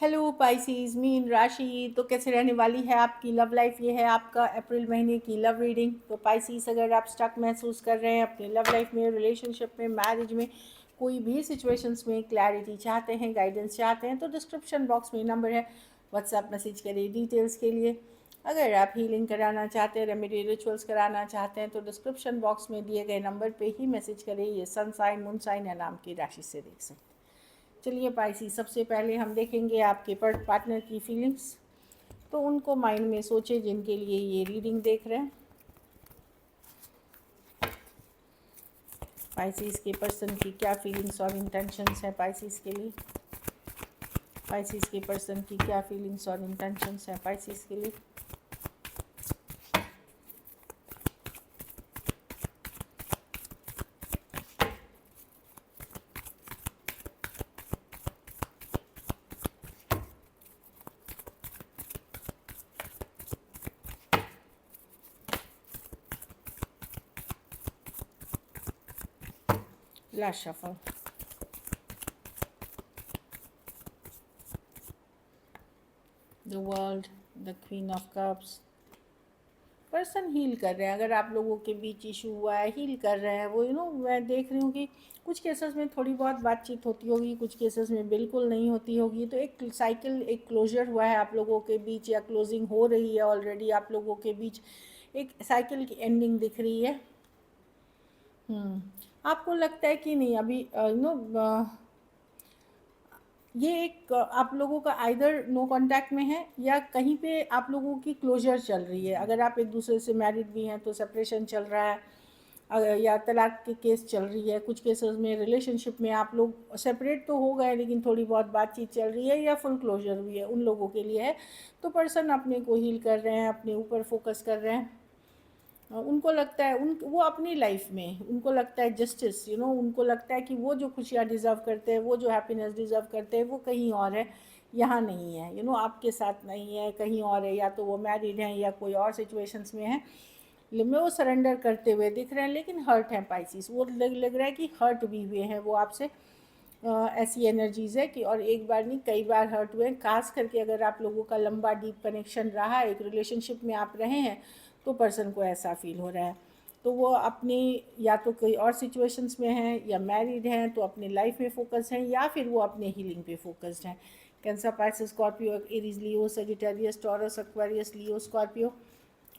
Hello Pisces mean राशि, तो कैसे रहने वाली है आपकी लव लाइफ। ये है आपका अप्रैल महीने की लव रीडिंग। तो पाइसीज, अगर आप स्टक महसूस कर रहे हैं अपनी लव लाइफ में, रिलेशनशिप में, मैरिज में, कोई भी सिचुएशंस में क्लैरिटी चाहते हैं, गाइडेंस चाहते हैं, तो डिस्क्रिप्शन बॉक्स में नंबर है, व्हाट्सएप मैसेज करिए डिटेल्स के लिए। अगर आप हीलिंग कराना चाहते हैं, रेमेडी रिचुअल्स कराना चाहते हैं, तो डिस्क्रिप्शन बॉक्स में दिए गए नंबर पे ही मैसेज करिए। ये सन साइन, मून साइन या नाम की राशि से देख सकते हैं। चलिए पाइसी, सबसे पहले हम देखेंगे आपके पार्टनर की फीलिंग्स। तो उनको माइंड में सोचे जिनके लिए ये रीडिंग देख रहे हैं। पाइसीस के पर्सन की क्या फीलिंग्स और इंटेंशंस है पाइसीस के लिए। पाइसीस के पर्सन की क्या फीलिंग्स और इंटेंशंस है पाइसीस के लिए। Last shuffle. The world, the queen of cups. Person heal कर रहे हैं। अगर आप लोगों के बीच इशू हुआ है, हील कर रहे हैं वो। मैं देख रही हूँ कि कुछ केसेस में थोड़ी बहुत बातचीत होती होगी, कुछ केसेस में बिल्कुल नहीं होती होगी। तो एक साइकिल, एक क्लोजर हुआ है आप लोगों के बीच, या क्लोजिंग हो रही है ऑलरेडी आप लोगों के बीच। एक साइकिल की एंडिंग दिख रही है। आपको लगता है कि नहीं अभी ये एक आप लोगों का आइदर नो कांटेक्ट में है, या कहीं पे आप लोगों की क्लोजर चल रही है। अगर आप एक दूसरे से मैरिड भी हैं तो सेपरेशन चल रहा है, या तलाक के केस चल रही है। कुछ केसेस में रिलेशनशिप में आप लोग सेपरेट तो हो गए, लेकिन थोड़ी बहुत बातचीत चल रही है, या फुल क्लोजर भी है, उन लोगों के लिए है। तो पर्सन अपने को हील कर रहे हैं, अपने ऊपर फोकस कर रहे हैं। उनको लगता है वो अपनी लाइफ में उनको लगता है जस्टिस, उनको लगता है कि वो जो खुशियाँ डिज़र्व करते हैं, वो जो हैप्पीनेस डिज़र्व करते हैं, वो कहीं और है, यहाँ नहीं है। आपके साथ नहीं है, कहीं और है। या तो वो मैरिड हैं या कोई और सिचुएशंस में है, में वो सरेंडर करते हुए दिख रहे हैं, लेकिन हर्ट हैं पाइसिस। वो लग रहा है कि हर्ट भी हुए हैं वो आपसे। ऐसी एनर्जीज़ है कि, और एक बार नहीं कई बार हर्ट हुए हैं। खास करके अगर आप लोगों का लंबा डीप कनेक्शन रहा है, एक रिलेशनशिप में आप रहे हैं, तो पर्सन को ऐसा फील हो रहा है। तो वो अपनी, या तो कोई और सिचुएशंस में हैं, या मैरिड हैं तो अपनी लाइफ में फोकस हैं, या फिर वो अपने हीलिंग पे फोकस्ड हैं। Cancer, Pisces, Scorpio, Aries, Leo, Sagittarius, taurus, Aquarius, लियो, स्कॉर्पियो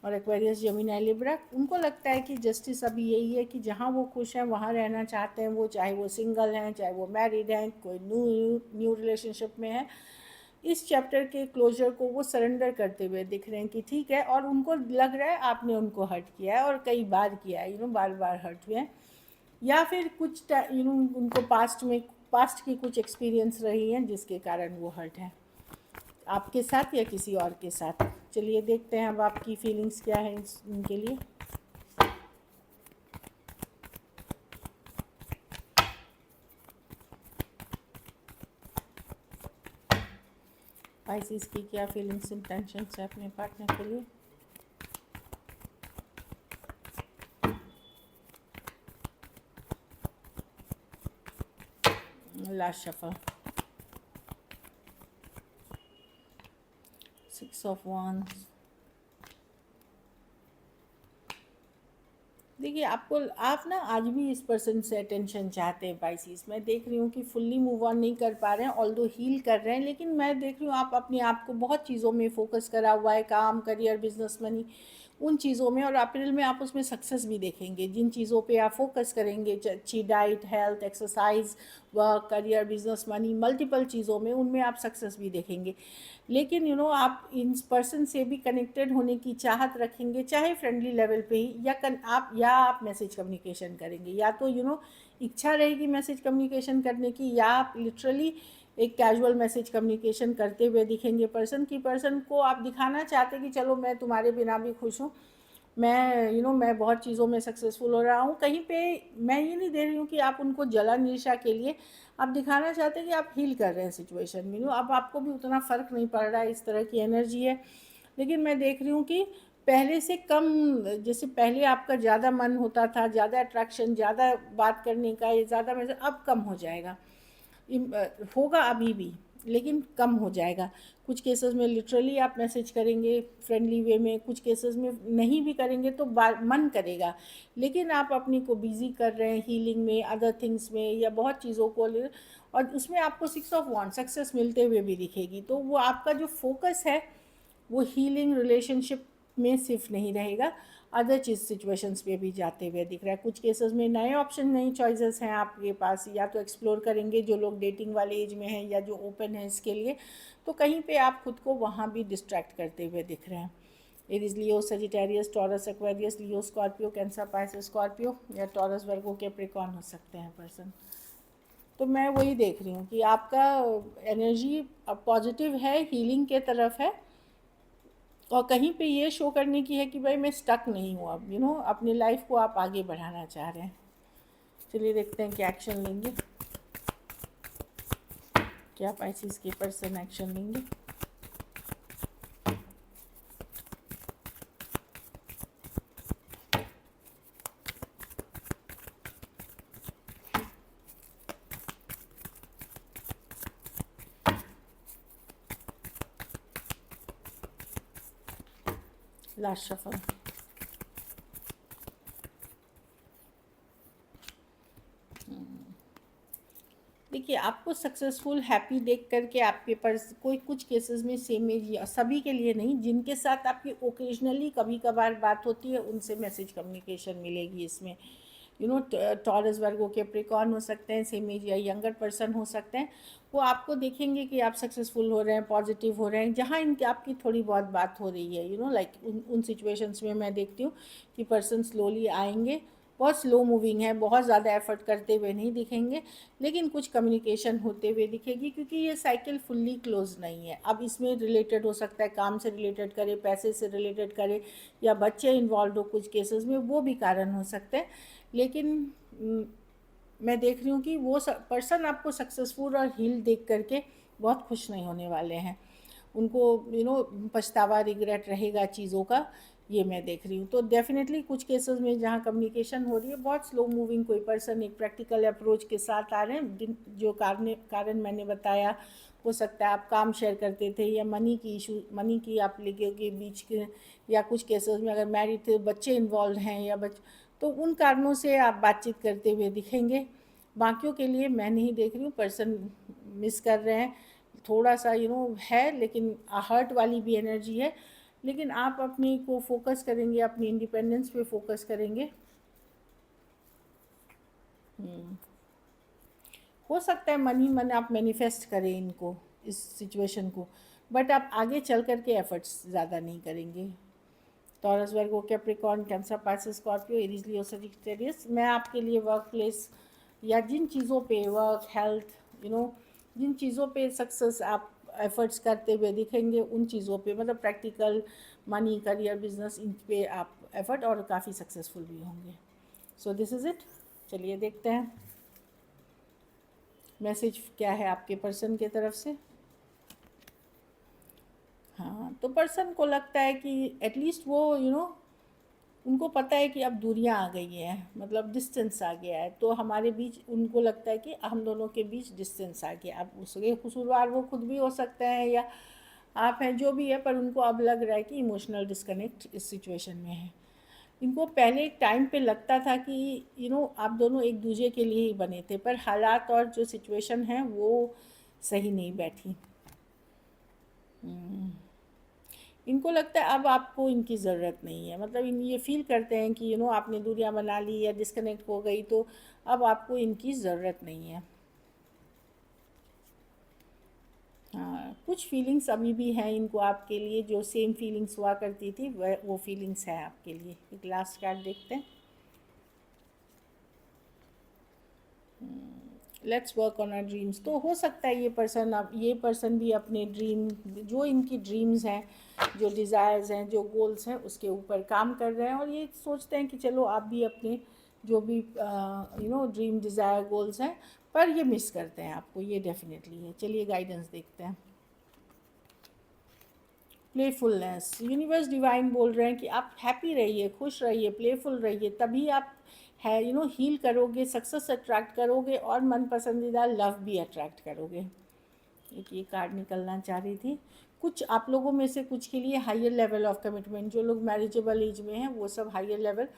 और एक्वेरियस, जेमिनी, लिब्रा। उनको लगता है कि जस्टिस अभी यही है कि जहाँ वो खुश हैं वहाँ रहना चाहते हैं वो, चाहे वो सिंगल हैं, चाहे वो मैरिड हैं, कोई न्यू रिलेशनशिप में है। इस चैप्टर के क्लोजर को वो सरेंडर करते हुए दिख रहे हैं कि ठीक है। और उनको लग रहा है आपने उनको हर्ट किया है, और कई बार किया है, बार बार हर्ट हुए हैं। या फिर कुछ उनको पास्ट की कुछ एक्सपीरियंस रही हैं जिसके कारण वो हर्ट है, आपके साथ या किसी और के साथ। चलिए देखते हैं अब आपकी फीलिंग्स क्या है इनके लिए। पाइसिस की क्या फीलिंग्स, इंटेंशंस है अपने पार्टनर के लिए। Last shuffle, 6 of wands। देखिए, आप ना आज भी इस पर्सन से अटेंशन चाहते हैं पाइसिस। मैं देख रही हूँ कि फुल्ली मूव ऑन नहीं कर पा रहे हैं, ऑल्दो हील कर रहे हैं, लेकिन मैं देख रही हूँ आप अपने आप को बहुत चीज़ों में फोकस करा हुआ है, काम, करियर, बिजनेस, मनी, उन चीज़ों में। और अप्रैल में आप उसमें सक्सेस भी देखेंगे। जिन चीज़ों पे आप फोकस करेंगे, अच्छी diet, health, exercise, work, career, business, money, multiple चीज़ों में, उनमें आप सक्सेस भी देखेंगे। लेकिन आप इन पर्सन से भी कनेक्टेड होने की चाहत रखेंगे, चाहे फ्रेंडली लेवल पे ही, आप मैसेज कम्युनिकेशन करेंगे। या तो इच्छा रहेगी मैसेज कम्युनिकेशन करने की, या आप लिटरली एक कैजुअल मैसेज कम्युनिकेशन करते हुए दिखेंगे। पर्सन को आप दिखाना चाहते कि चलो मैं तुम्हारे बिना भी खुश हूँ, मैं बहुत चीज़ों में सक्सेसफुल हो रहा हूँ। कहीं पे मैं ये नहीं दे रही हूँ कि आप उनको जलन ईर्ष्या के लिए, आप दिखाना चाहते हैं कि आप हील कर रहे हैं सिचुएशन में। अब आपको भी उतना फ़र्क नहीं पड़ रहा है, इस तरह की एनर्जी है। लेकिन मैं देख रही हूँ कि पहले से कम, जैसे पहले आपका ज़्यादा मन होता था, ज़्यादा अट्रैक्शन, ज़्यादा बात करने का, ये ज़्यादा मैसेज अब कम हो जाएगा। होगा अभी भी, लेकिन कम हो जाएगा। कुछ केसेस में लिटरली आप मैसेज करेंगे फ्रेंडली वे में, कुछ केसेस में नहीं भी करेंगे तो मन करेगा, लेकिन आप अपने को बिजी कर रहे हैं हीलिंग में, अदर थिंग्स में, या बहुत चीज़ों को और उसमें आपको 6 ऑफ वांड सक्सेस मिलते हुए भी दिखेगी। तो वो आपका जो फोकस है वो हीलिंग रिलेशनशिप में सिर्फ नहीं रहेगा, अदर चीज़ सिचुएशंस पे भी जाते हुए दिख रहा है। कुछ केसेस में नए ऑप्शन, नई चॉइसेस हैं आपके पास, या तो एक्सप्लोर करेंगे जो लोग डेटिंग वाले एज में हैं या जो ओपन है इसके लिए, तो कहीं पे आप खुद को वहाँ भी डिस्ट्रैक्ट करते हुए दिख रहे हैं। Aries, Leo, Sagittarius, taurus, Aquarius, लियो, स्कॉर्पियो, कैंसर, पाइसेस, स्कॉर्पियो, या टॉरस, वर्गो, कैप्रिकॉर्न हो सकते हैं पर्सन। तो मैं वही देख रही हूँ कि आपका एनर्जी अब पॉजिटिव है, हीलिंग के तरफ है, और कहीं पे ये शो करने की है कि भाई मैं स्टक नहीं हूँ अब, अपनी लाइफ को आप आगे बढ़ाना चाह रहे हैं। चलिए देखते हैं क्या एक्शन लेंगे, क्या पाइसेस के पर्सन एक्शन लेंगे। Last shuffle. देखिए, आपको सक्सेसफुल हैप्पी देख करके आपके पास कोई कुछ केसेस में सेम एज, या सभी के लिए नहीं, जिनके साथ आपकी ओकेजनली कभी कभार बात होती है उनसे मैसेज कम्युनिकेशन मिलेगी इसमें। टॉरस, वर्गो, कैप्रिकॉर्न हो सकते हैं, सेम एज या यंगर पर्सन हो सकते हैं। वो आपको देखेंगे कि आप सक्सेसफुल हो रहे हैं, पॉजिटिव हो रहे हैं, जहाँ इनकी आपकी थोड़ी बहुत बात हो रही है, लाइक उन सिचुएशंस में मैं देखती हूँ कि पर्सन स्लोली आएंगे, बहुत स्लो मूविंग है, बहुत ज़्यादा एफर्ट करते हुए नहीं दिखेंगे, लेकिन कुछ कम्युनिकेशन होते हुए दिखेगी, क्योंकि ये साइकिल फुल्ली क्लोज नहीं है। अब इसमें रिलेटेड हो सकता है, काम से रिलेटेड करे, पैसे से रिलेटेड करे, या बच्चे इन्वॉल्व हो कुछ केसेस में, वो भी कारण हो सकते हैं। लेकिन मैं देख रही हूँ कि वो पर्सन आपको सक्सेसफुल और हील देख करके बहुत खुश नहीं होने वाले हैं। उनको पछतावा, रिग्रेट रहेगा चीज़ों का, ये मैं देख रही हूँ। तो डेफिनेटली कुछ केसेस में जहाँ कम्युनिकेशन हो रही है, बहुत स्लो मूविंग कोई पर्सन एक प्रैक्टिकल अप्रोच के साथ आ रहे हैं, जो कारण मैंने बताया। हो सकता है आप काम शेयर करते थे, या मनी की इशू, मनी की आप लेके के बीच के, या कुछ केसेस में अगर मैरिड थे, बच्चे इन्वॉल्व हैं, या तो उन कारणों से आप बातचीत करते हुए दिखेंगे। बाकियों के लिए मैं नहीं देख रही हूँ, पर्सन मिस कर रहे हैं थोड़ा सा, है, लेकिन हर्ट वाली भी एनर्जी है। लेकिन आप अपनी को फोकस करेंगे, अपनी इंडिपेंडेंस पे फोकस करेंगे। हो सकता है मन ही मन आप मैनिफेस्ट करें इनको, इस सिचुएशन को, बट आप आगे चल करके एफर्ट्स ज़्यादा नहीं करेंगे। Taurus, Virgo, Capricorn, Cancer, Pisces, Scorpio, Aries, Leo, Sagittarius, मैं आपके लिए वर्क प्लेस या जिन चीज़ों पे, वर्क, हेल्थ, जिन चीज़ों पे सक्सेस आप एफर्ट्स करते हुए दिखेंगे, उन चीज़ों पे, मतलब प्रैक्टिकल, मनी, करियर, बिजनेस, इन पे आप एफर्ट और काफ़ी सक्सेसफुल भी होंगे। So this is it. चलिए देखते हैं मैसेज क्या है आपके पर्सन के तरफ से। हाँ, तो पर्सन को लगता है कि एटलीस्ट वो उनको पता है कि अब दूरियां आ गई हैं, मतलब डिस्टेंस आ गया है, तो हमारे बीच, उनको लगता है कि हम दोनों के बीच डिस्टेंस आ गया। अब उसके कसूरवार वो खुद भी हो सकते हैं, या आप हैं, जो भी है, पर उनको अब लग रहा है कि इमोशनल डिस्कनेक्ट इस सिचुएशन में है। इनको पहले एक टाइम पे लगता था कि आप दोनों एक दूसरे के लिए ही बने थे, पर हालात और जो सिचुएशन है वो सही नहीं बैठी। इनको लगता है अब आपको इनकी ज़रूरत नहीं है, मतलब इन ये फील करते हैं कि आपने दूरियां बना ली या डिस्कनेक्ट हो गई, तो अब आपको इनकी ज़रूरत नहीं है। हाँ, कुछ फीलिंग्स अभी भी हैं इनको आपके लिए, जो सेम फीलिंग्स हुआ करती थी वो फीलिंग्स हैं आपके लिए। एक लास्ट कार्ड देखते हैं। Let's work on our dreams. तो हो सकता है ये पर्सन भी अपने ड्रीम, जो इनकी ड्रीम्स हैं, जो डिज़ायर्स हैं, जो गोल्स हैं, उसके ऊपर काम कर रहे हैं, और ये सोचते हैं कि चलो आप भी अपने जो भी ड्रीम, डिज़ायर, गोल्स हैं, पर ये मिस करते हैं आपको, ये डेफिनेटली है। चलिए गाइडेंस देखते हैं। प्लेफुलनेस, यूनिवर्स डिवाइन बोल रहे हैं कि आप हैप्पी रहिए, खुश रहिए, प्लेफुल रहिए, तभी आप है हील करोगे, सक्सेस अट्रैक्ट करोगे, और मन पसंदीदा लव भी अट्रैक्ट करोगे। एक ये कार्ड निकलना चाह रही थी। कुछ आप लोगों में से कुछ के लिए हायर लेवल ऑफ कमिटमेंट, जो लोग मैरिजेबल एज में हैं वो सब हायर लेवल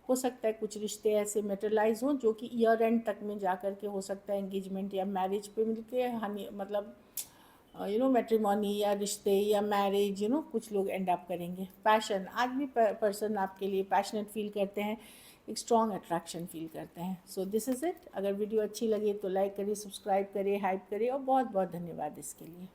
हो सकता है। कुछ रिश्ते ऐसे मेटरलाइज हों जो कि ईयर एंड तक में जा कर के हो सकता है एंगेजमेंट या मैरिज पे मिलके हनी मतलब मैट्रिमोनी या रिश्ते या मैरिज कुछ लोग एंड अप करेंगे। पैशन, आज भी पर्सन आपके लिए पैशनेट फील करते हैं, एक स्ट्रॉन्ग अट्रैक्शन फील करते हैं। So this is it. अगर वीडियो अच्छी लगे तो लाइक करिए, सब्सक्राइब करिए, हाइप करिए और बहुत बहुत धन्यवाद इसके लिए।